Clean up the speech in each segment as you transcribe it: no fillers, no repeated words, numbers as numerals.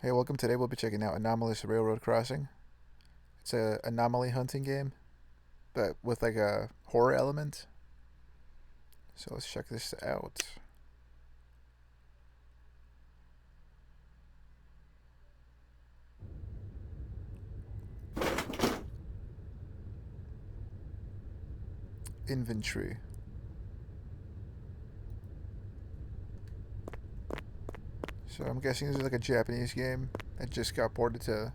Hey, welcome. Today we'll be checking out Anomalous Railroad Crossing. It's a anomaly hunting game, but with like a horror element. So let's check this out. Inventory. So I'm guessing this is like a Japanese game that just got ported to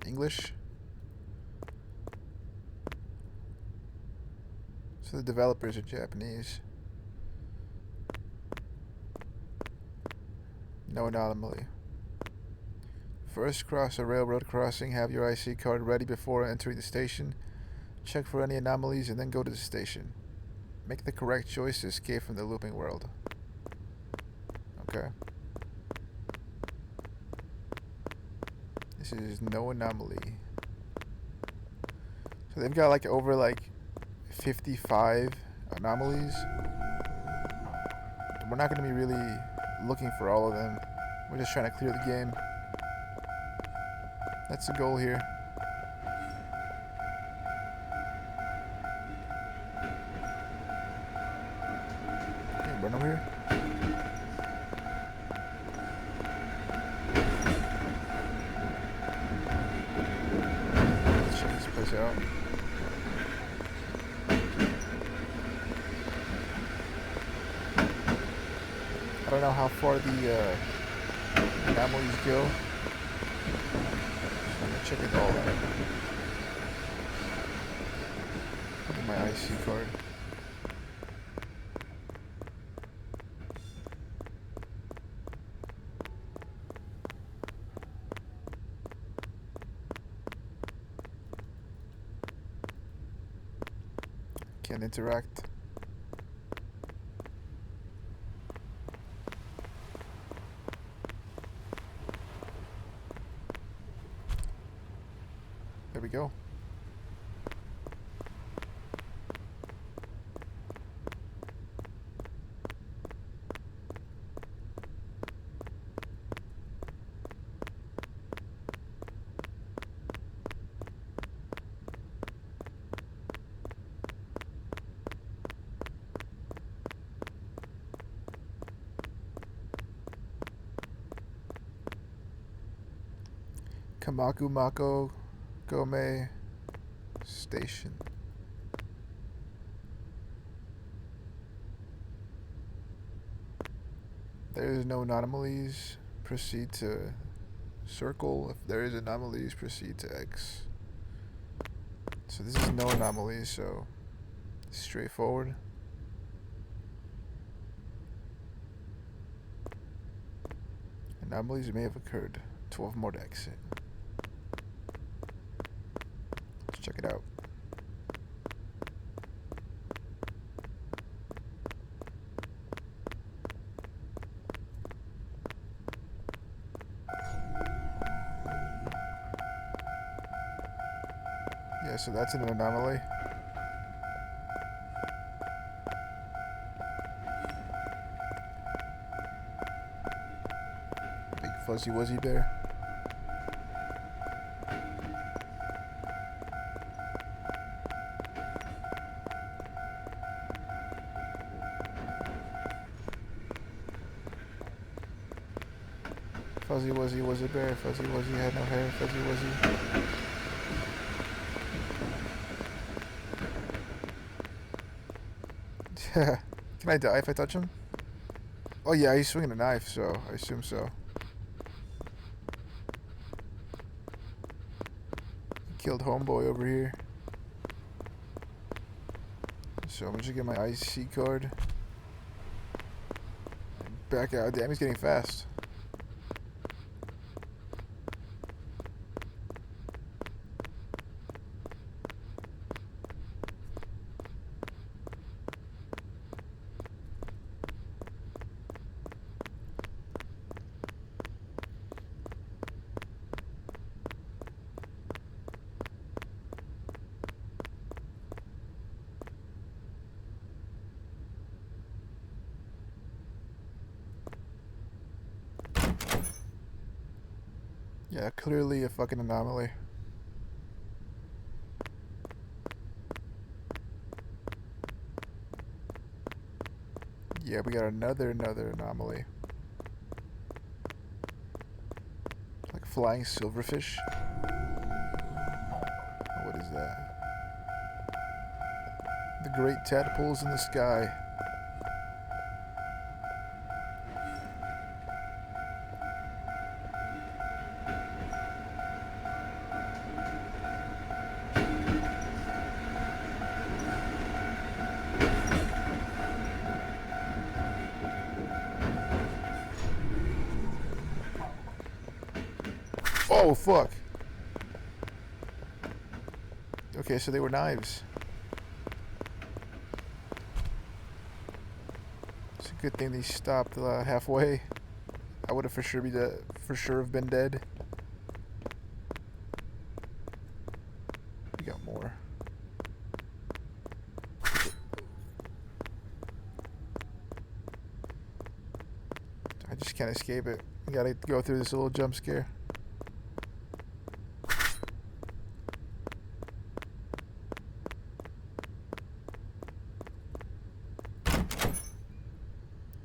English. So the developers are Japanese. No anomaly. First, cross a railroad crossing. Have your IC card ready before entering the station. Check for any anomalies and then go to the station. Make the correct choice to escape from the looping world. Okay. This is no anomaly. So they've got like over like 55 anomalies. We're not going to be really looking for all of them. We're just trying to clear the game. That's the goal here. Okay, run over here. Let's check this place out. I don't know how far the anomalies go. So I'm gonna check it all out. Get my IC card. Can't interact. There we go. Kamaku Mako Gome Station. There is no anomalies. Proceed to circle. If there is anomalies, proceed to X. So this is no anomalies, so straightforward. Anomalies may have occurred. 12 more to exit. Let's check it out. Yeah, so that's an anomaly. Big fuzzy Wuzzy bear. Fuzzy Wuzzy was a bear. Fuzzy Wuzzy had no hair. Fuzzy Wuzzy. Can I die if I touch him? Oh yeah, he's swinging a knife, so I assume so. Killed homeboy over here. So I'm just gonna get my IC card. And back out. Damn, he's getting fast. Yeah, clearly a fucking anomaly. Yeah, we got another anomaly. Like flying silverfish. What is that? The great tadpoles in the sky. Oh, fuck. Okay, so they were knives. It's a good thing they stopped halfway. I would have for sure have been dead. We got more. I just can't escape it. We gotta go through this little jump scare.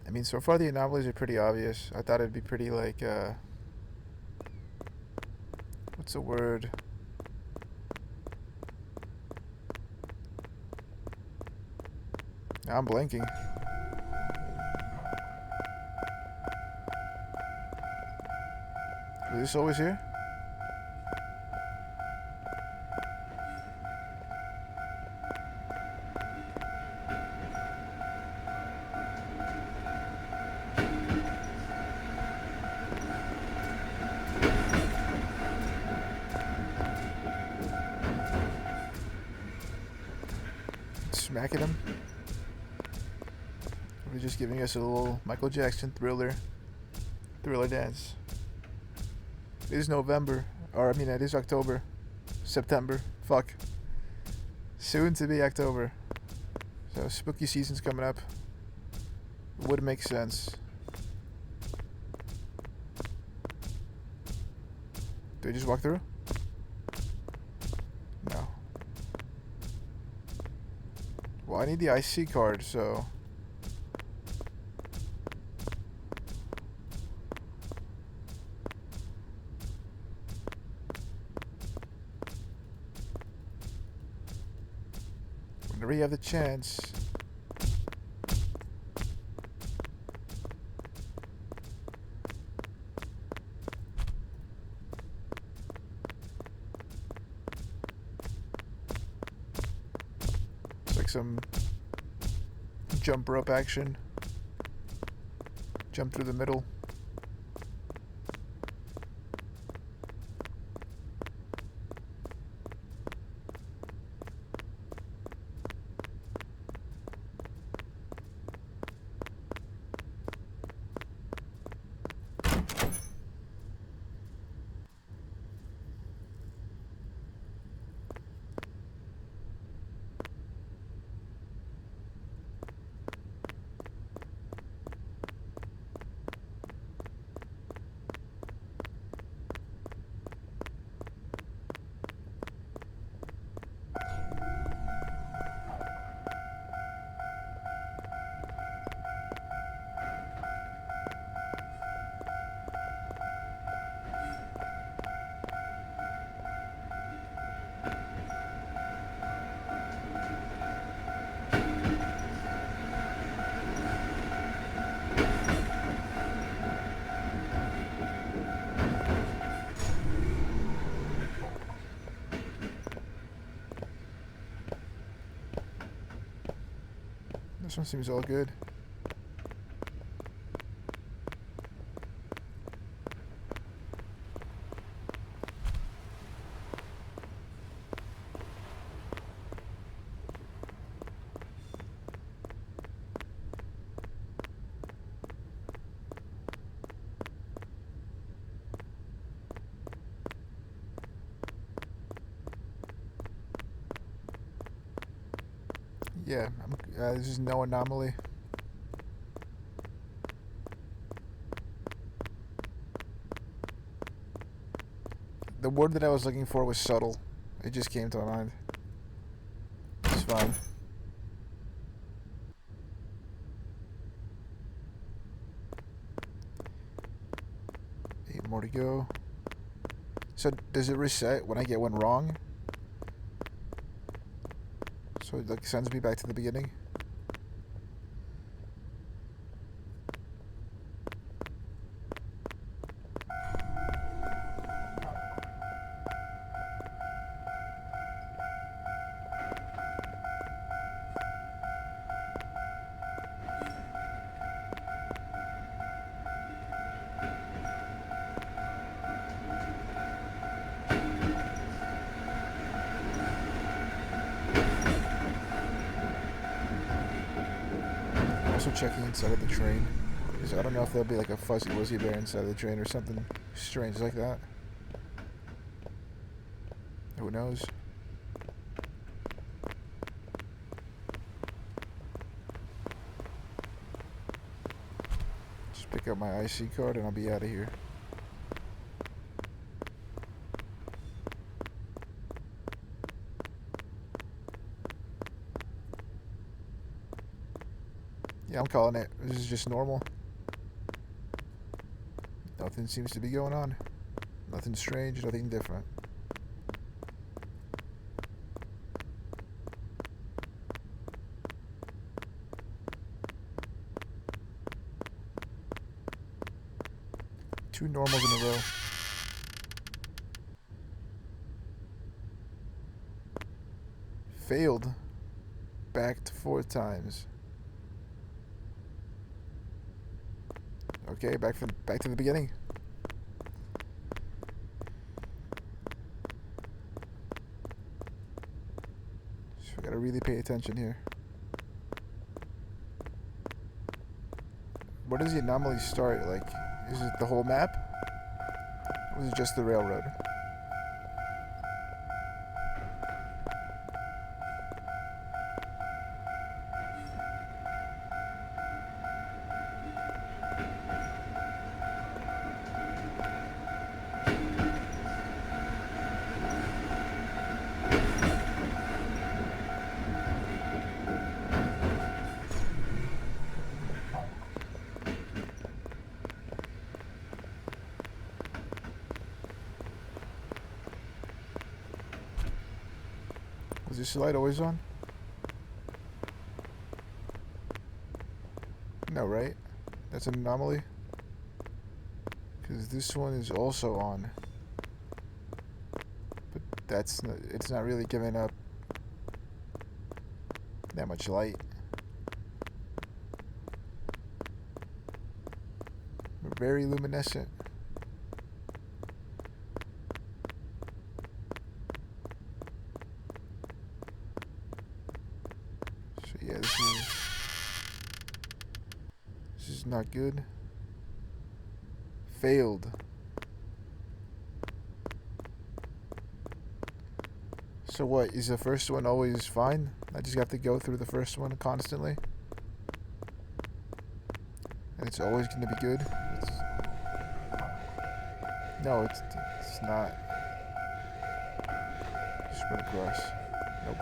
I mean, so far the anomalies are pretty obvious. I thought it'd be pretty like, what's the word? Now I'm blanking. Was this always here? Smacking him? Or are we just giving us a little Michael Jackson thriller dance? It is November. Or, I mean, it is October. September. Fuck. Soon to be October. So, spooky season's coming up. Would make sense. Do we just walk through? No. Well, I need the IC card, so... whenever you have the chance... It's like some... jump rope action. Jump through the middle. This one seems all good. Yeah, this is no anomaly. The word that I was looking for was subtle. It just came to my mind. It's fine. Eight more to go. So does it reset when I get one wrong? So it like sends me back to the beginning? Also checking inside of the train, because I don't know if there'll be like a fuzzy Wuzzy bear inside of the train or something strange like that. Who knows? Just pick up my IC card and I'll be out of here. Yeah, I'm calling it. This is just normal. Nothing seems to be going on. Nothing strange, nothing different. Two normals in a row. Failed. Backed 4 times. Okay, back to the beginning. So we gotta really pay attention here. Where does the anomaly start? Like, is it the whole map? Or is it just the railroad? Was this light always on? No, right? That's an anomaly? Because this one is also on. But it's not really giving up that much light. We're very luminescent. So yeah, this is not good. Failed. So what, is the first one always fine? I just have to go through the first one constantly? And it's always going to be good? No, it's not. Just run across. Nope.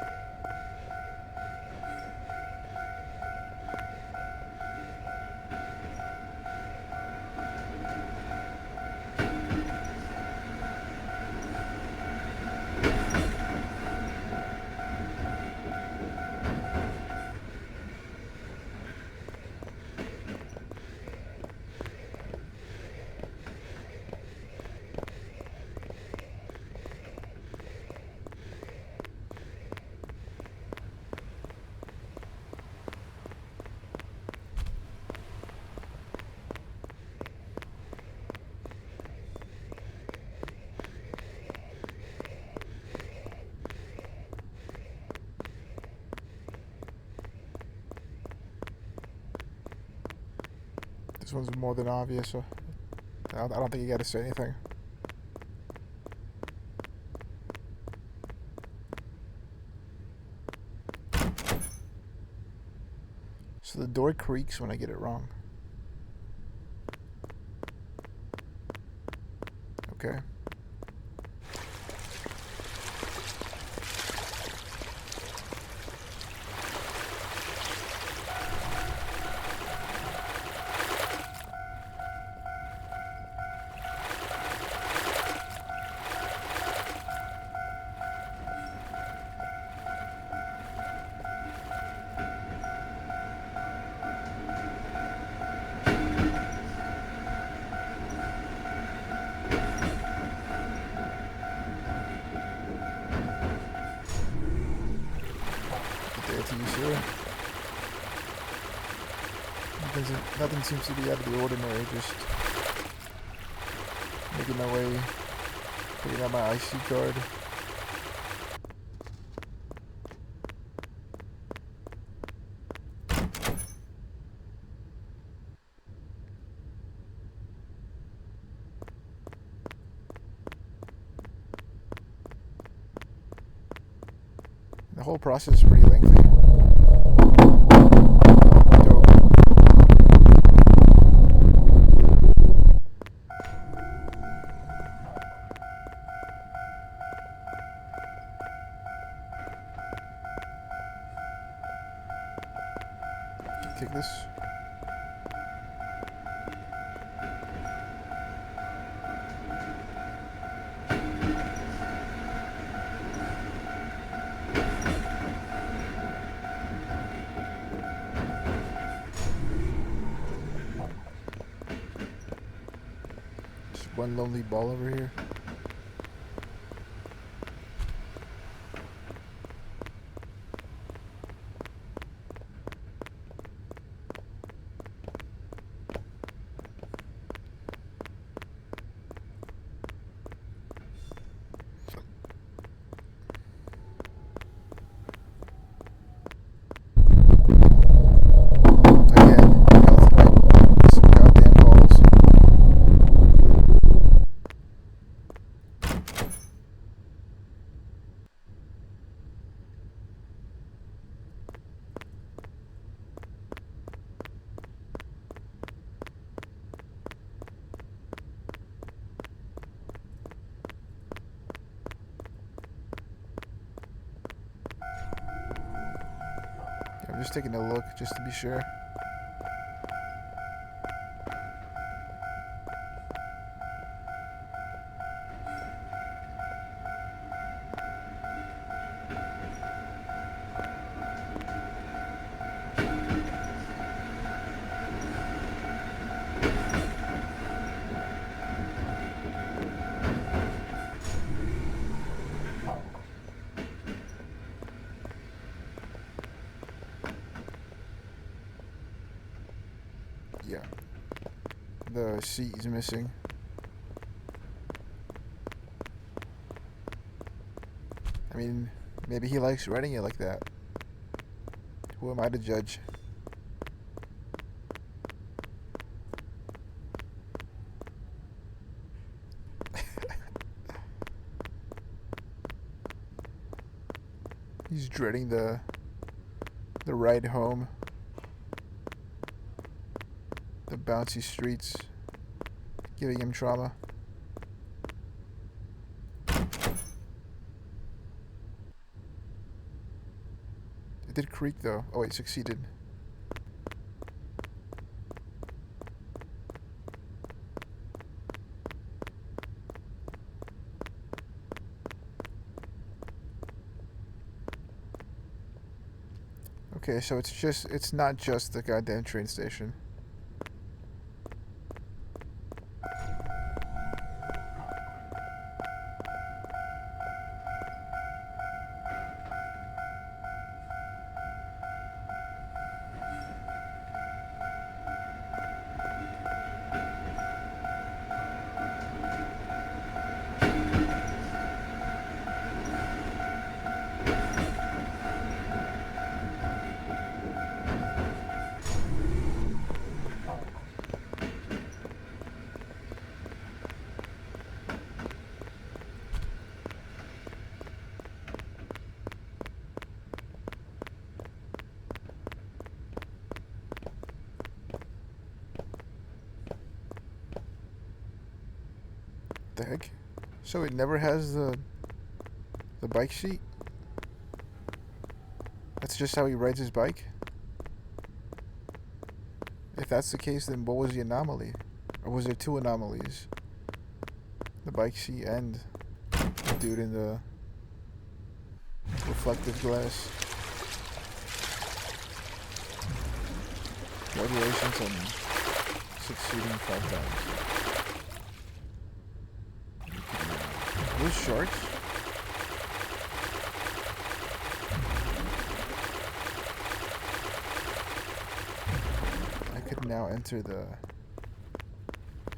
This one's more than obvious, so I don't think you gotta say anything. So the door creaks when I get it wrong. Okay. sure. Nothing seems to be out of the ordinary. Just making my way, picking out my IC card. The whole process is pretty lengthy. Dope. Take this. One lonely ball over here. Again, health bite. Some goddamn balls. I'm just taking a look just to be sure. Yeah. The seat is missing. I mean, maybe he likes writing it like that. Who am I to judge? He's dreading the ride home. The bouncy streets giving him trauma. It did creak though. Oh wait, succeeded. Okay, so it's not just the goddamn train station. The heck? So it never has the bike seat? That's just how he rides his bike? If that's the case, then what was the anomaly? Or was there two anomalies? The bike seat and the dude in the reflective glass. Congratulations on succeeding 5 times. Those sharks? can now enter the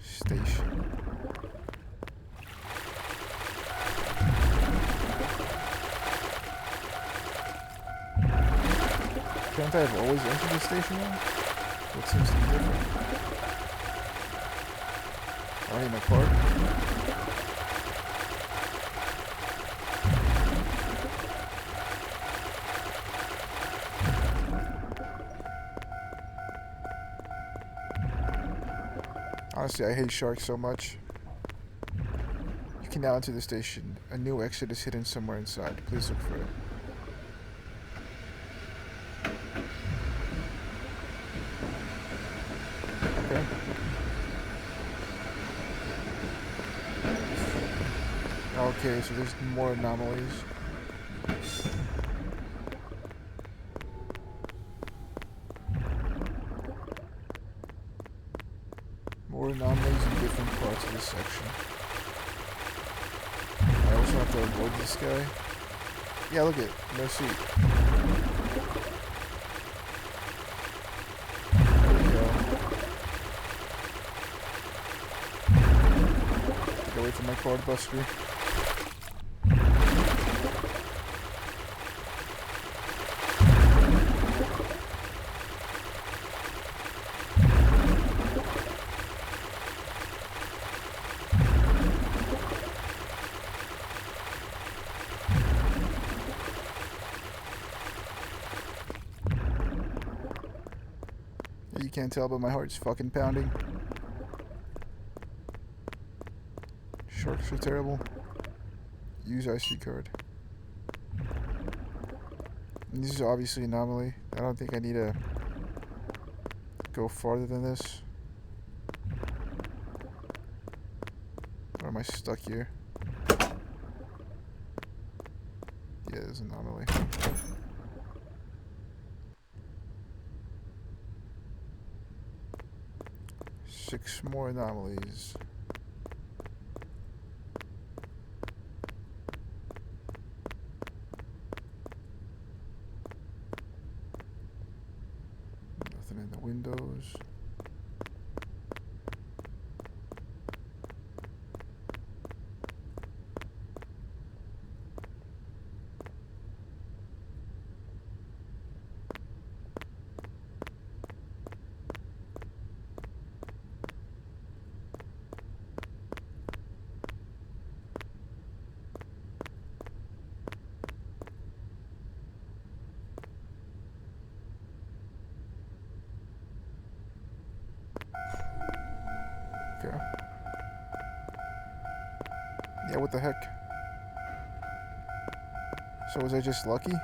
station. Can't I have always entered the station now? What seems to be different? Already in my card? Honestly, I hate sharks so much. You can now enter the station. A new exit is hidden somewhere inside. Please look for it. Okay. Okay, so there's more anomalies. More anomalies in different parts of this section. I also have to avoid this guy. Yeah, look at no seat. There we go. Get away from my card buster. You can't tell, but my heart's fucking pounding. Sharks are terrible. Use IC card. And this is obviously an anomaly. I don't think I need to go farther than this. Or am I stuck here? Yeah, there's an anomaly. 6 more anomalies. Nothing in the windows. Okay. Yeah, what the heck? So was I just lucky?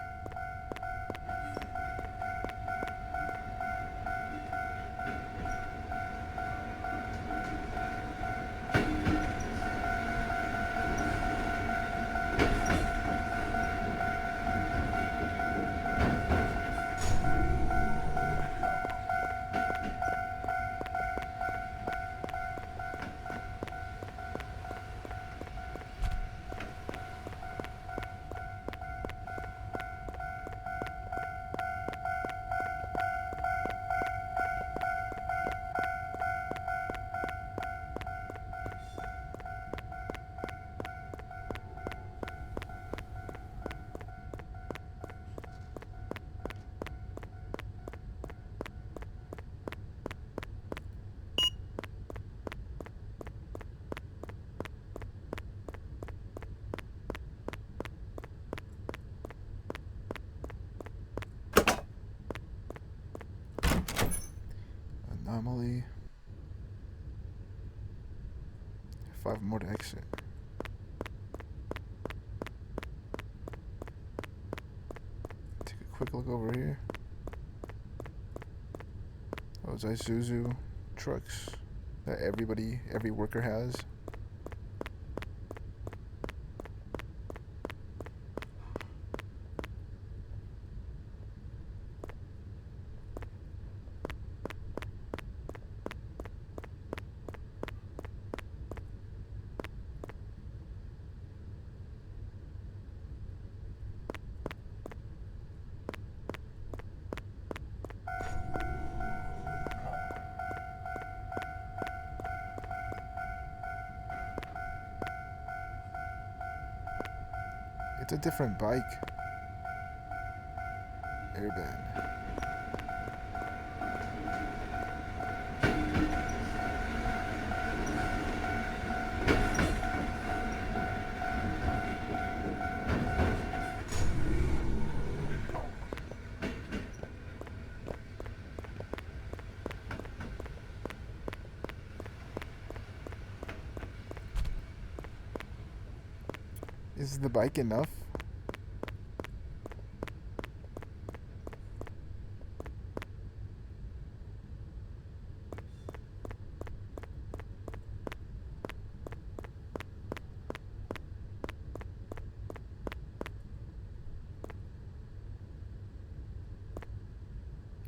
Anomaly. 5 more to exit. Take a quick look over here. Those Isuzu trucks that every worker has. It's a different bike. Airband. Is the bike enough?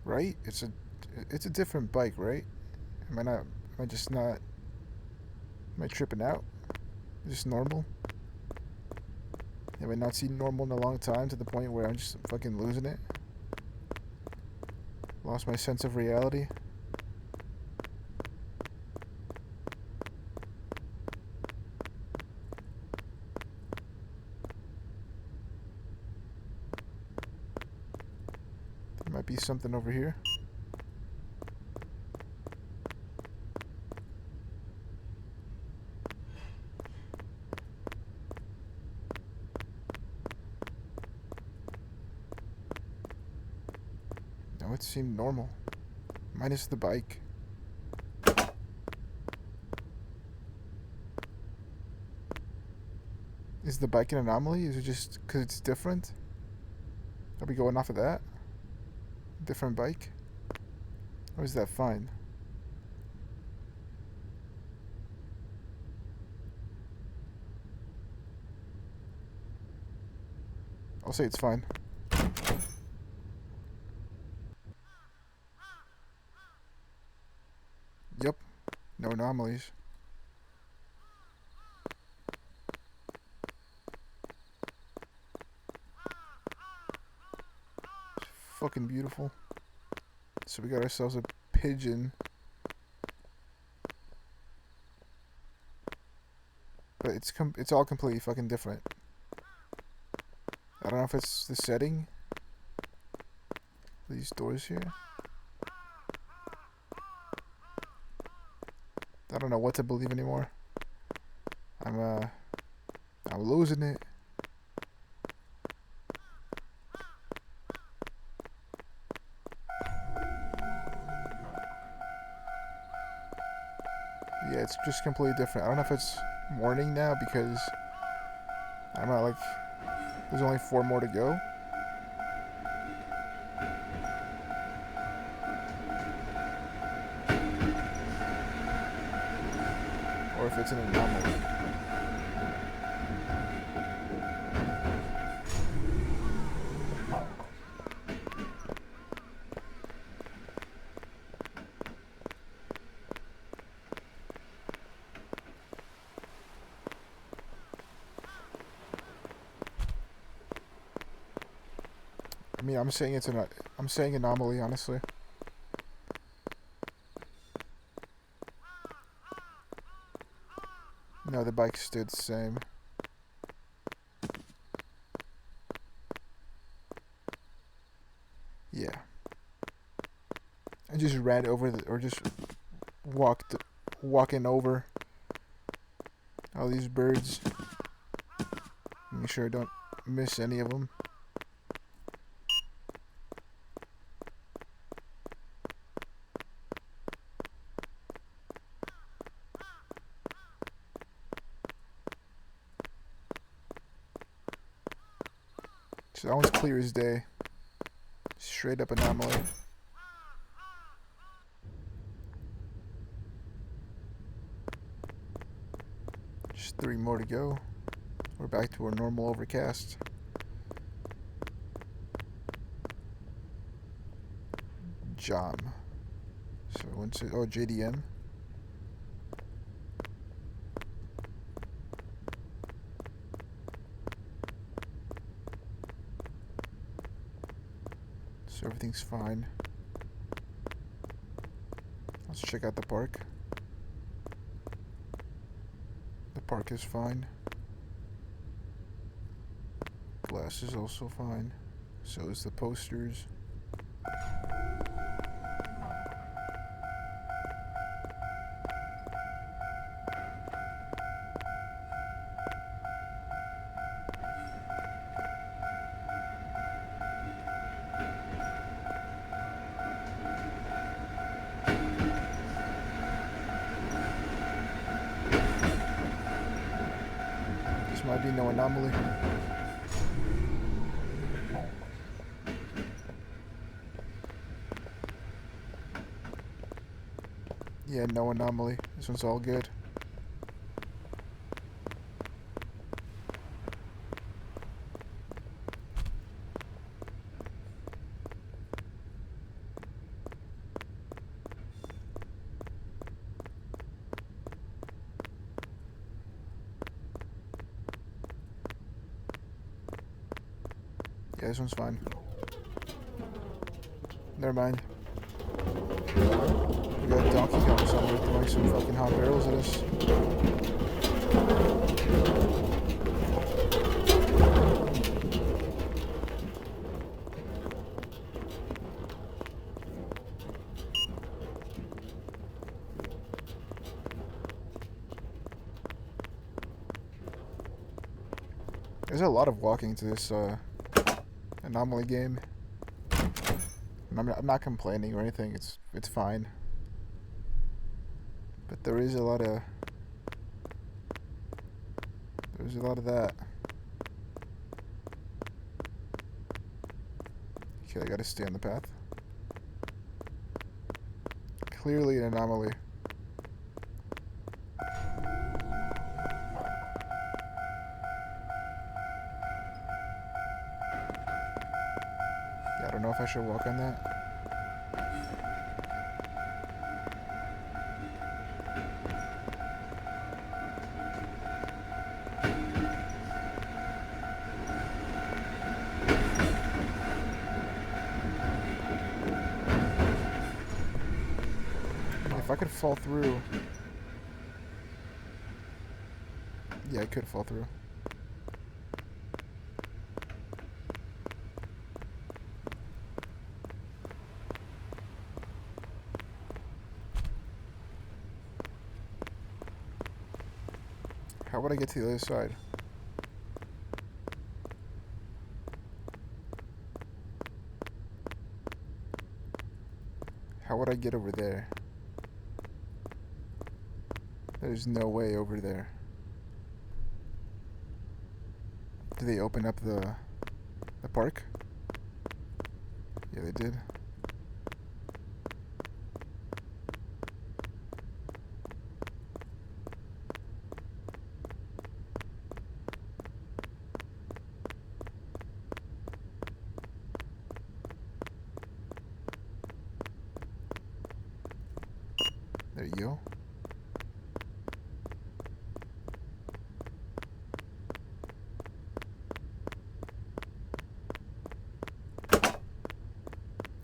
Right? It's a different bike, right? Am I just not am I tripping out? Just normal? Have I not seen normal in a long time to the point where I'm just fucking losing it? Lost my sense of reality? There might be something over here. No, it seemed normal. Minus the bike. Is the bike an anomaly? Is it just because it's different? Are we going off of that? Different bike? Or is that fine? I'll say it's fine. Yep. No anomalies. Fucking beautiful. So we got ourselves a pigeon. But it's all completely fucking different. I don't know if it's the setting. These doors here. I don't know what to believe anymore. I'm losing it. Yeah, it's just completely different. I don't know if it's morning now because I'm at like there's only 4 more to go. Or if it's an anomaly. I mean, I'm saying anomaly, honestly. No, the bike stood the same. Yeah. I just ran over or just walking over all these birds. Make sure I don't miss any of them. So that one's clear as day. Straight up anomaly. Just 3 more to go. We're back to our normal overcast. Jam. So what's it? Oh, JDM. So everything's fine. Let's check out the park. The park is fine. Glass is also fine. So is the posters. This might be no anomaly. Yeah, no anomaly. This one's all good. Yeah, this one's fine. Never mind. We got Donkey Kong somewhere throwing some fucking hot barrels at us. There's a lot of walking to this anomaly game. And I'm not complaining or anything. It's fine. But there's a lot of that. Okay, I gotta stay on the path. Clearly an anomaly. Yeah, I don't know if I should walk on that. If I could fall through. Yeah, I could fall through. How would I get to the other side? How would I get over there? There's no way over there. Did they open up the park? Yeah, they did. There you go.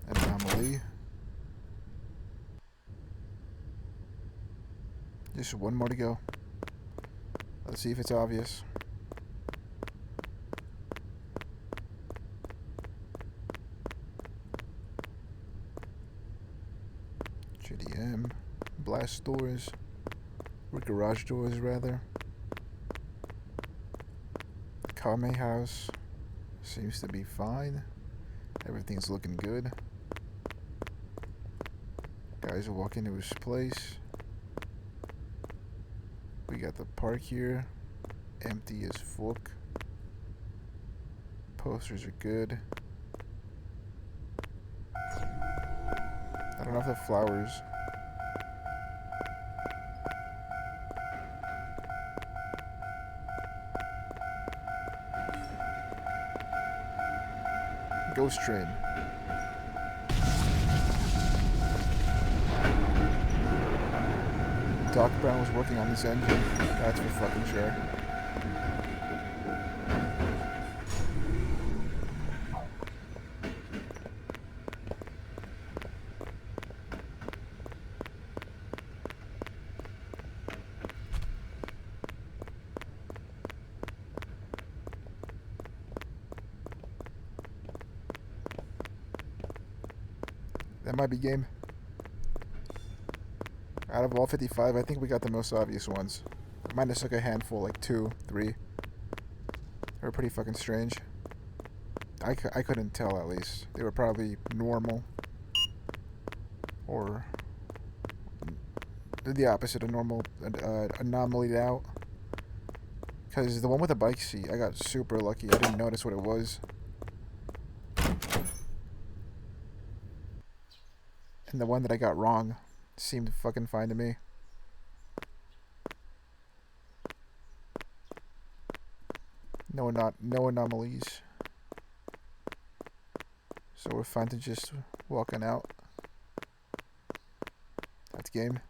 Anomaly. Just one more to go. Let's see if it's obvious. JDM. Blast doors. Or garage doors, rather. Kame house. Seems to be fine. Everything's looking good. Guys are walking to his place. We got the park here. Empty as fuck. Posters are good. I don't know if the flowers. Ghost train. Doc Brown was working on this engine. That's for fucking sure. That might be game. Out of all 55, I think we got the most obvious ones. Minus like a handful, like 2, 3. They were pretty fucking strange. I couldn't tell, at least. They were probably normal. Or the opposite of normal, anomalied out. Because the one with the bike seat, I got super lucky. I didn't notice what it was. And the one that I got wrong seemed fucking fine to me. No anomalies. So we're fine to just walking out. That's game.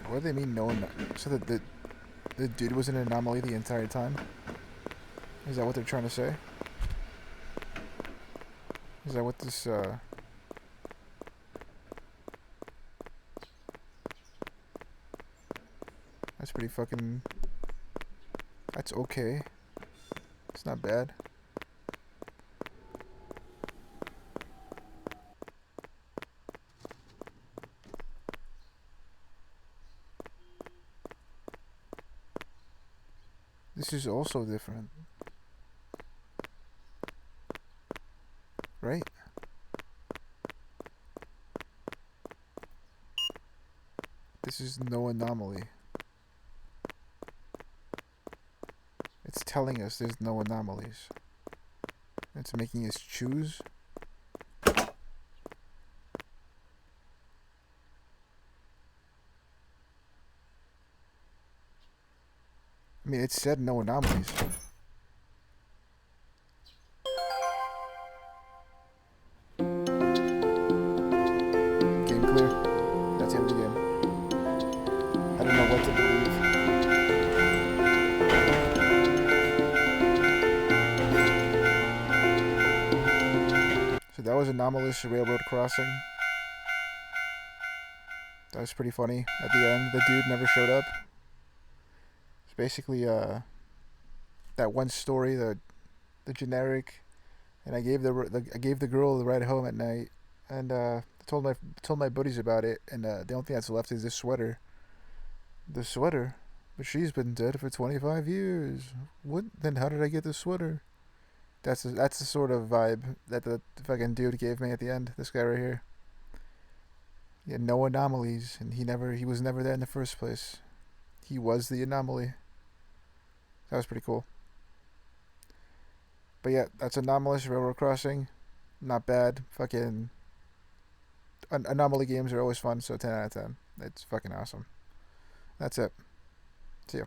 What do they mean no? So that the dude was an anomaly the entire time? Is that what they're trying to say? Is that what this that's pretty fucking... That's okay. It's not bad. This is also different. Right? This is no anomaly. It's telling us there's no anomalies. It's making us choose. I mean, it said no anomalies. Game clear. That's the end of the game. I don't know what to believe. So that was Anomalous Railroad Crossing. That was pretty funny. At the end, the dude never showed up. It's basically that one story, the generic, and I gave the girl the ride home at night, and told my buddies about it, and the only thing that's left is this sweater. The sweater, but she's been dead for 25 years. What? Then how did I get the sweater? That's the sort of vibe that the fucking dude gave me at the end. This guy right here. He had no anomalies, and he was never there in the first place. He was the anomaly. That was pretty cool. But yeah, that's Anomalous Railroad Crossing. Not bad. Fucking anomaly games are always fun, so 10 out of 10. It's fucking awesome. That's it. See ya.